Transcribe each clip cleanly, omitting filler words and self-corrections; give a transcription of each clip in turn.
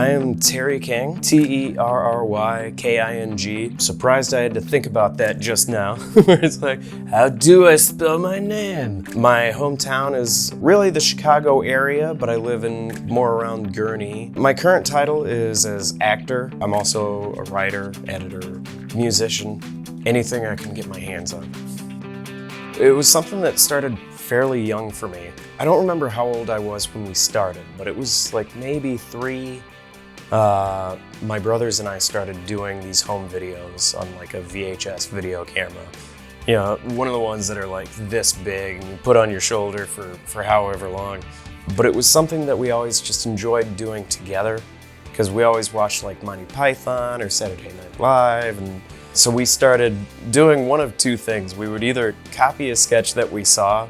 I am Terry King, Terryking. Surprised I had to think about that just now. It's like, how do I spell my name? My hometown is really the Chicago area, but I live in more around Gurnee. My current title is as actor. I'm also a writer, editor, musician, anything I can get my hands on. It was something that started fairly young for me. I don't remember how old I was when we started, but it was like maybe 3. My brothers and I started doing these home videos on like a VHS video camera. You know, one of the ones that are like this big and you put on your shoulder for however long. But it was something that we always just enjoyed doing together because we always watched like Monty Python or Saturday Night Live. And so we started doing one of two things. We would either copy a sketch that we saw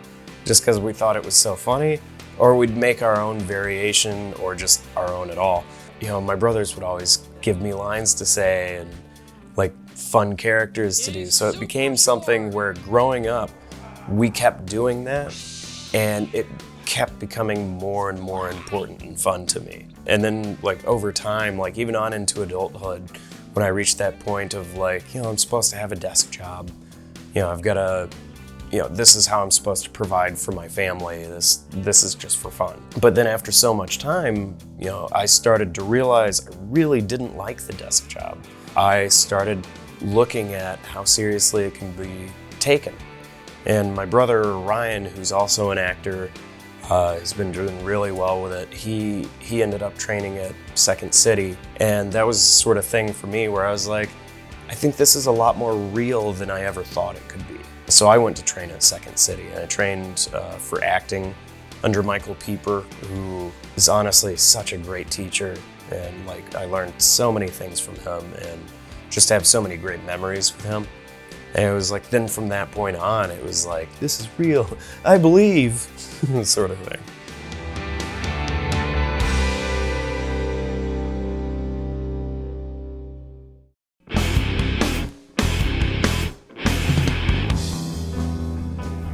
just because we thought it was so funny, or we'd make our own variation or just our own at all. You know, my brothers would always give me lines to say and like fun characters to do. So it became something where growing up, we kept doing that and it kept becoming more and more important and fun to me. And then like over time, like even on into adulthood, when I reached that point of like, you know, I'm supposed to have a desk job, you know, I've got to, you know, this is how I'm supposed to provide for my family. This is just for fun. But then after so much time, you know, I started to realize I really didn't like the desk job. I started looking at how seriously it can be taken. And my brother Ryan, who's also an actor, has been doing really well with it. He ended up training at Second City, and that was the sort of thing for me where I was like, I think this is a lot more real than I ever thought it could be. So I went to train at Second City, and I trained for acting under Michael Pieper, who is honestly such a great teacher. And like I learned so many things from him and just have so many great memories with him. And it was like, then from that point on, it was like, this is real, I believe, sort of thing.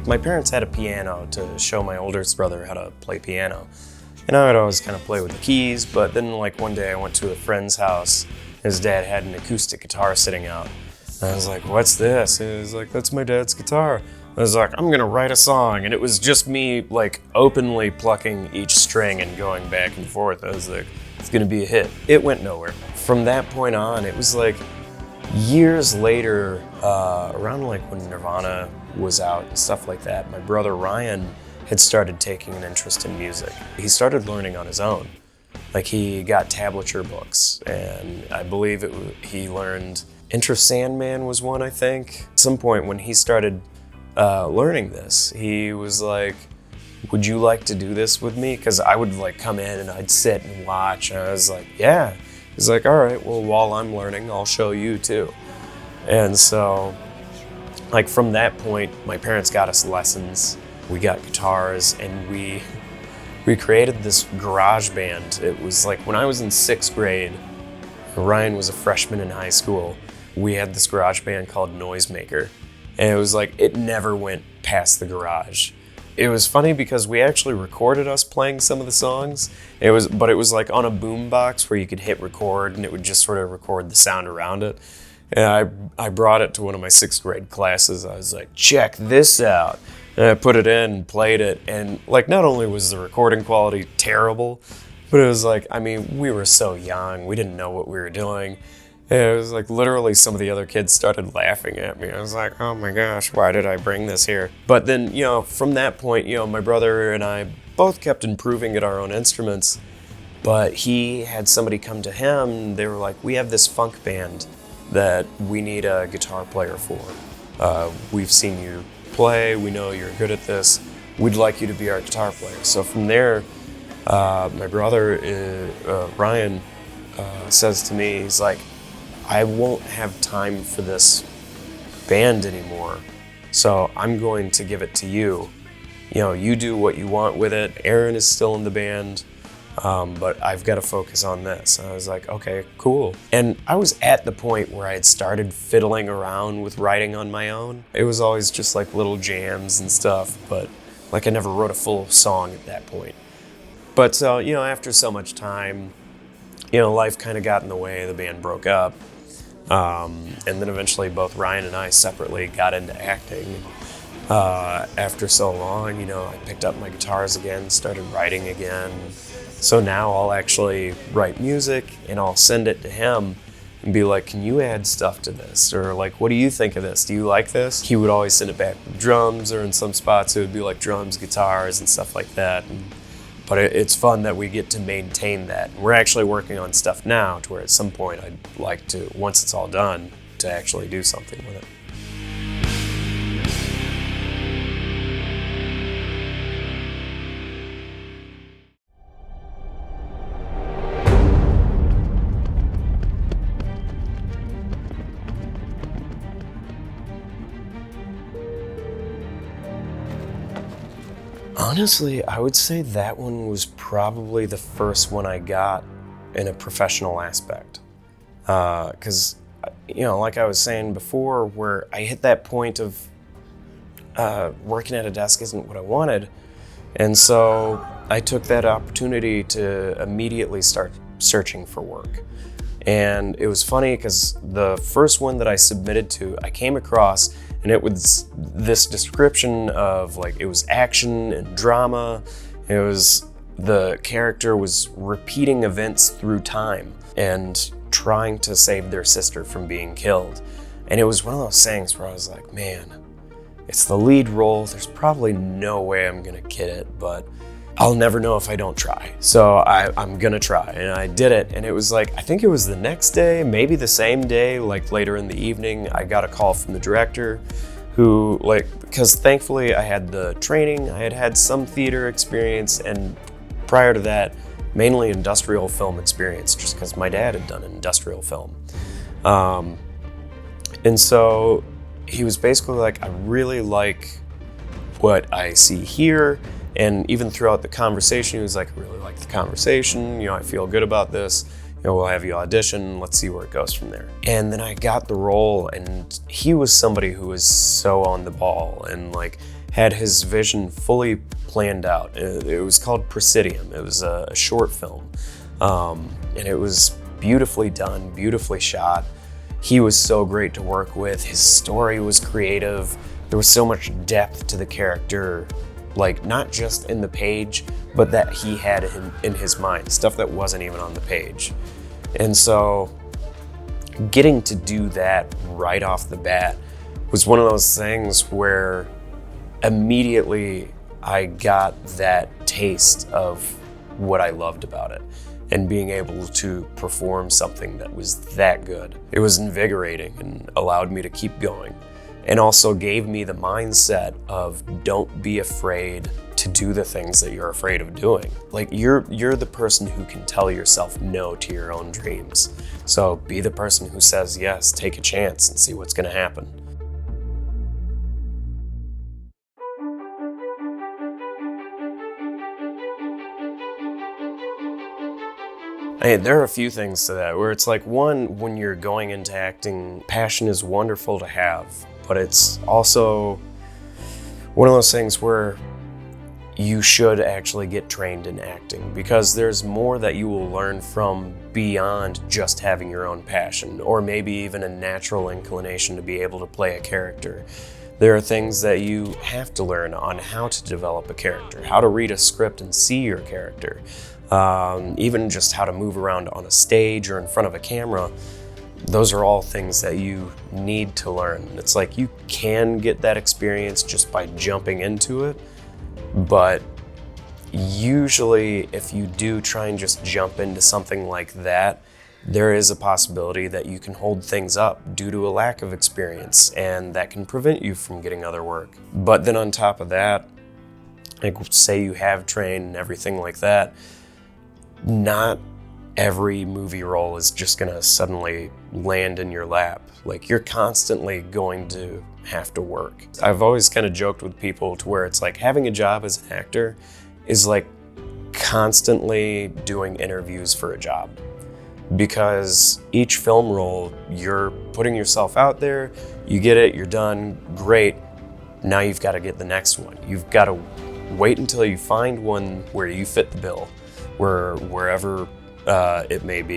My parents had a piano to show my oldest brother how to play piano. And I would always kind of play with the keys, but then like one day I went to a friend's house. His dad had an acoustic guitar sitting out. And I was like, what's this? And he was like, that's my dad's guitar. I was like, I'm gonna write a song. And it was just me like openly plucking each string and going back and forth. I was like, it's gonna be a hit. It went nowhere. From that point on, it was like years later, around like when Nirvana was out and stuff like that, my brother Ryan had started taking an interest in music. He started learning on his own. Like he got tablature books, and I believe he learned Enter Sandman was one, I think. At some point when he started learning this, he was like, would you like to do this with me? Because I would like come in and I'd sit and watch, and I was like, yeah. He's like, all right, well, while I'm learning, I'll show you too. And so, like from that point, my parents got us lessons. We got guitars, and we created this garage band. It was like when I was in 6th grade, Ryan was a freshman in high school. We had this garage band called Noisemaker, and it was like, it never went past the garage. It was funny because we actually recorded us playing some of the songs. But it was like on a boom box where you could hit record and it would just sort of record the sound around it. And I brought it to one of my 6th grade classes. I was like, check this out. And I put it in and played it. And like, not only was the recording quality terrible, but it was like, I mean, we were so young. We didn't know what we were doing. And it was like literally some of the other kids started laughing at me. I was like, oh my gosh, why did I bring this here? But then, you know, from that point, you know, my brother and I both kept improving at our own instruments. But he had somebody come to him, and they were like, we have this funk band that we need a guitar player for. We've seen you play, we know you're good at this, we'd like you to be our guitar player. So from there, my brother, Ryan, says to me, he's like, I won't have time for this band anymore, so I'm going to give it to you. You know, you do what you want with it. Aaron is still in the band, but I've got to focus on this. And I was like, okay, cool. And I was at the point where I had started fiddling around with writing on my own. It was always just like little jams and stuff, but like I never wrote a full song at that point. But so, you know, after so much time, life kind of got in the way, the band broke up. And then eventually both Ryan and I separately got into acting. After so long, I picked up my guitars again, started writing again. So now I'll actually write music and I'll send it to him and be like, can you add stuff to this? Or like, what do you think of this? Do you like this? He would always send it back with drums, or in some spots it would be like drums, guitars, and stuff like that. But it's fun that we get to maintain that. We're actually working on stuff now to where at some point I'd like to, once it's all done, to actually do something with it. Honestly, I would say that one was probably the first one I got in a professional aspect. Because, like I was saying before, where I hit that point of working at a desk isn't what I wanted. And so I took that opportunity to immediately start searching for work. And it was funny because the first one that I submitted to, I came across, and it was this description of like, it was action and drama. It was, the character was repeating events through time and trying to save their sister from being killed. And it was one of those things where I was like, man, it's the lead role. There's probably no way I'm gonna get it, but I'll never know if I don't try. So I'm gonna try, and I did it. And it was like, I think it was the next day, maybe the same day, like later in the evening, I got a call from the director who, because thankfully I had the training, I had had some theater experience, and prior to that, mainly industrial film experience, just because my dad had done industrial film. And so he was basically like, I really like what I see here. And even throughout the conversation, he was like, I really like the conversation. I feel good about this. We'll have you audition. Let's see where it goes from there. And then I got the role, and he was somebody who was so on the ball and like had his vision fully planned out. It was called Presidium. It was a short film. And it was beautifully done, beautifully shot. He was so great to work with. His story was creative. There was so much depth to the character, like not just in the page, but that he had in his mind, stuff that wasn't even on the page. And so getting to do that right off the bat was one of those things where immediately I got that taste of what I loved about it, and being able to perform something that was that good. It was invigorating and allowed me to keep going, and also gave me the mindset of don't be afraid to do the things that you're afraid of doing. Like you're the person who can tell yourself no to your own dreams. So be the person who says yes, take a chance and see what's gonna happen. There are a few things to that where it's like, one, when you're going into acting, passion is wonderful to have, but it's also one of those things where you should actually get trained in acting, because there's more that you will learn from beyond just having your own passion, or maybe even a natural inclination to be able to play a character. There are things that you have to learn on how to develop a character, how to read a script and see your character. Even just how to move around on a stage or in front of a camera. Those are all things that you need to learn. It's like you can get that experience just by jumping into it, but usually if you do try and just jump into something like that, there is a possibility that you can hold things up due to a lack of experience, and that can prevent you from getting other work. But then on top of that, like say you have trained and everything like that, not every movie role is just gonna suddenly land in your lap. Like you're constantly going to have to work. I've always kind of joked with people to where it's like having a job as an actor is like constantly doing interviews for a job, because each film role you're putting yourself out there, you get it, you're done, great. Now you've got to get the next one. You've got to wait until you find one where you fit the bill, wherever it might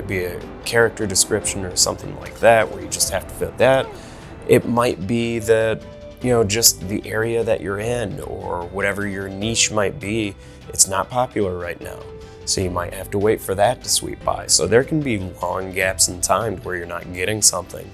be a character description or something like that where you just have to fit that. It might be that, just the area that you're in or whatever your niche might be, it's not popular right now. So you might have to wait for that to sweep by. So there can be long gaps in time where you're not getting something,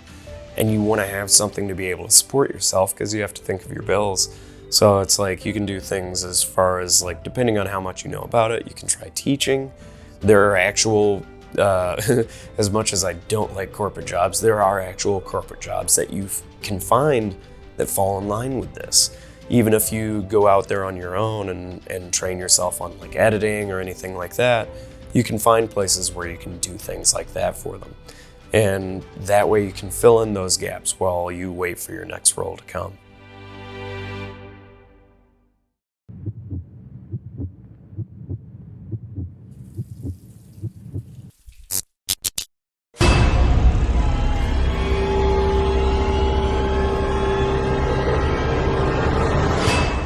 and you want to have something to be able to support yourself because you have to think of your bills. So it's like you can do things as far as like, depending on how much you know about it, you can try teaching. There are actual, as much as I don't like corporate jobs, there are actual corporate jobs that you can find that fall in line with this. Even if you go out there on your own and train yourself on like editing or anything like that, you can find places where you can do things like that for them. And that way you can fill in those gaps while you wait for your next role to come.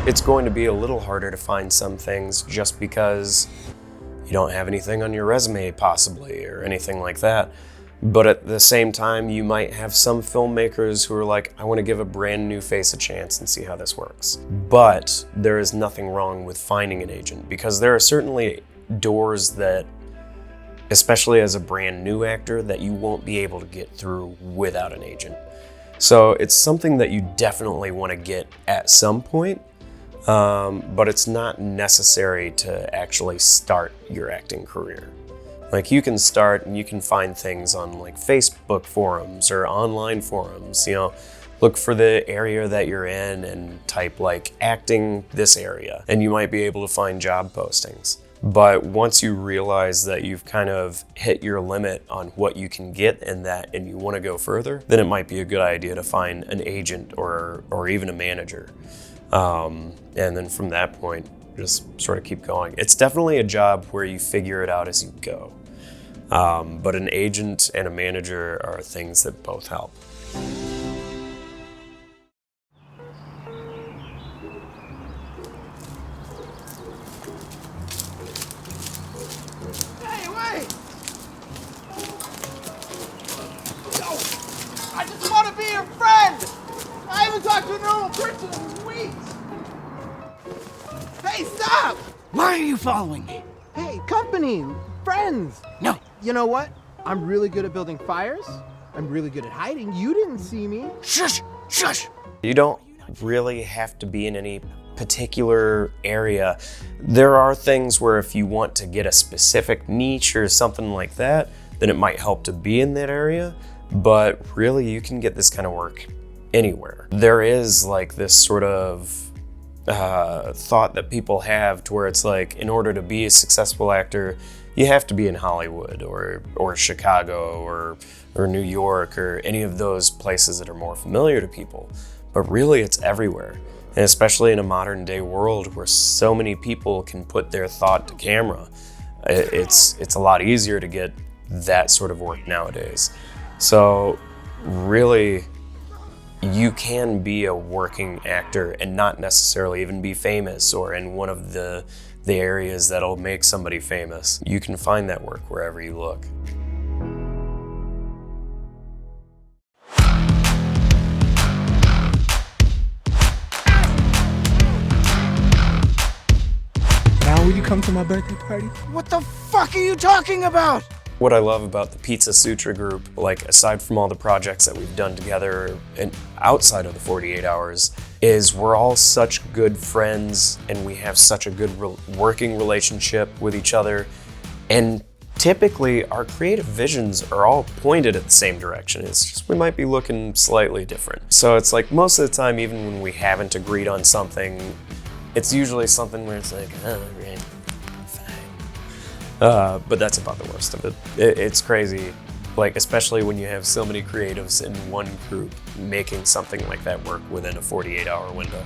It's going to be a little harder to find some things just because you don't have anything on your resume possibly or anything like that. But at the same time, you might have some filmmakers who are like, I want to give a brand new face a chance and see how this works. But there is nothing wrong with finding an agent, because there are certainly doors that, especially as a brand new actor, that you won't be able to get through without an agent. So it's something that you definitely want to get at some point. But it's not necessary to actually start your acting career. Like, you can start and you can find things on like Facebook forums or online forums, look for the area that you're in and type like acting this area, and you might be able to find job postings. But once you realize that you've kind of hit your limit on what you can get in that and you want to go further, then it might be a good idea to find an agent or even a manager. And then from that point, just sort of keep going. It's definitely a job where you figure it out as you go. But an agent and a manager are things that both help. Hey, wait! Yo, I just want to be your friend! I haven't talked to a normal person in weeks! Hey, stop! Why are you following me? Hey, company, friends! No. You know what? I'm really good at building fires. I'm really good at hiding. You didn't see me. Shush! Shush! You don't really have to be in any particular area. There are things where if you want to get a specific niche or something like that, then it might help to be in that area. But really, you can get this kind of work anywhere. There is like this sort of thought that people have to where it's like, in order to be a successful actor, you have to be in Hollywood or Chicago or New York or any of those places that are more familiar to people. But really, it's everywhere. And especially in a modern day world where so many people can put their thought to camera, it's a lot easier to get that sort of work nowadays. So really, you can be a working actor and not necessarily even be famous or in one of the areas that'll make somebody famous. You can find that work wherever you look. Now will you come to my birthday party? What the fuck are you talking about? What I love about the Pizza Sutra group, like aside from all the projects that we've done together and outside of the 48 hours, is we're all such good friends and we have such a good working relationship with each other. And typically our creative visions are all pointed at the same direction. It's just we might be looking slightly different. So it's like most of the time, even when we haven't agreed on something, it's usually something where it's like, oh, right. But that's about the worst of it. It's crazy, like especially when you have so many creatives in one group making something like that work within a 48-hour window.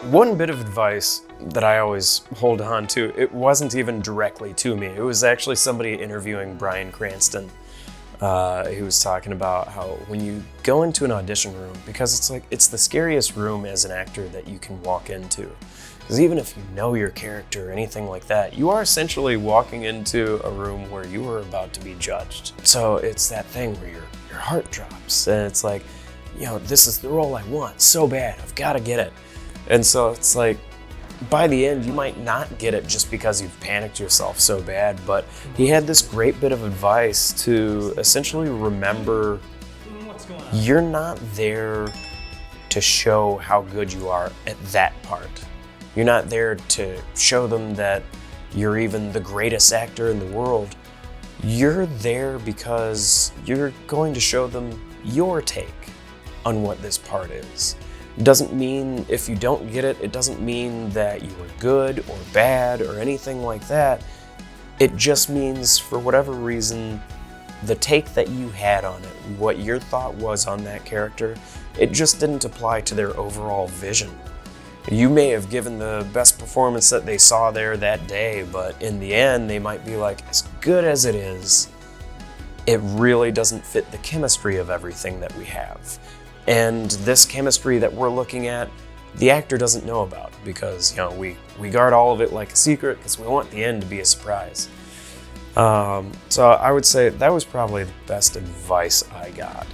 One bit of advice that I always hold on to, it wasn't even directly to me. It was actually somebody interviewing Bryan Cranston. He was talking about how when you go into an audition room, because it's the scariest room as an actor that you can walk into. Because even if you know your character or anything like that, you are essentially walking into a room where you are about to be judged. So it's that thing where your heart drops, and it's like, this is the role I want so bad, I've got to get it. And so it's like, by the end, you might not get it just because you've panicked yourself so bad, but he had this great bit of advice to essentially remember you're not there to show how good you are at that part. You're not there to show them that you're even the greatest actor in the world. You're there because you're going to show them your take on what this part is. It doesn't mean if you don't get it, it doesn't mean that you were good or bad or anything like that. It just means, for whatever reason, the take that you had on it, what your thought was on that character, it just didn't apply to their overall vision. You may have given the best performance that they saw there that day, but in the end, they might be like, as good as it is, it really doesn't fit the chemistry of everything that we have. And this chemistry that we're looking at, the actor doesn't know about, because we guard all of it like a secret because we want the end to be a surprise. So I would say that was probably the best advice I got.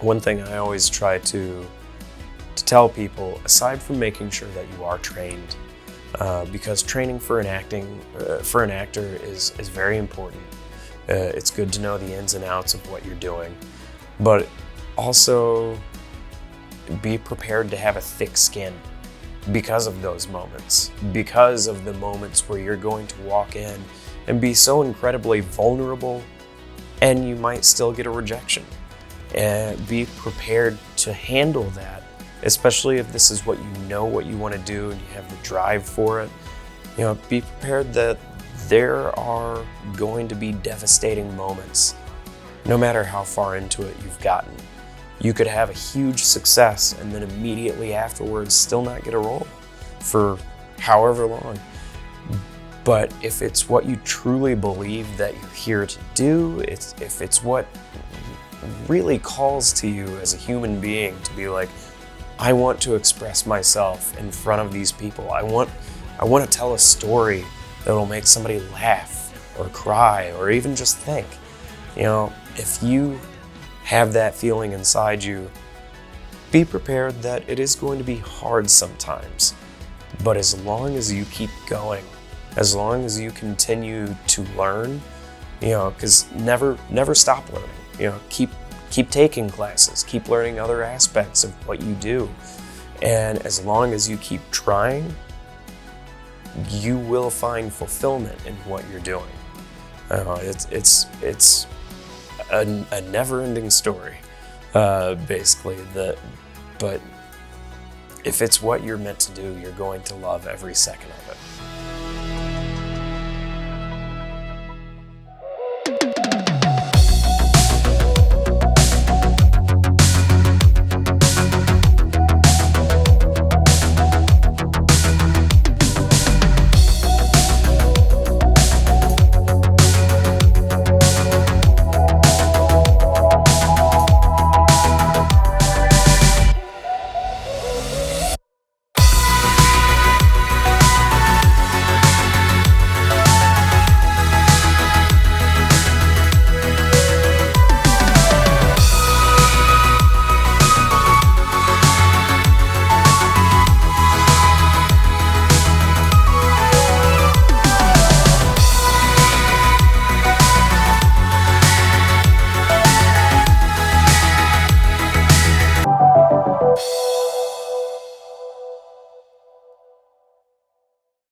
One thing I always try to tell people, aside from making sure that you are trained, because training for an actor is very important. It's good to know the ins and outs of what you're doing, but also be prepared to have a thick skin because of those moments, because of the moments where you're going to walk in and be so incredibly vulnerable, and you might still get a rejection. And be prepared to handle that, especially if this is what you want to do and you have the drive for it. Be prepared that there are going to be devastating moments, no matter how far into it you've gotten. You could have a huge success and then immediately afterwards still not get a role for however long. But if it's what you truly believe that you're here to do, if it's what really calls to you as a human being to be like, I want to express myself in front of these people. I want to tell a story that'll make somebody laugh or cry or even just think. If you have that feeling inside you, be prepared that it is going to be hard sometimes. But as long as you keep going, as long as you continue to learn, because never stop learning. Keep taking classes, keep learning other aspects of what you do. And as long as you keep trying, you will find fulfillment in what you're doing. It's a never-ending story, basically. But if it's what you're meant to do, you're going to love every second of it.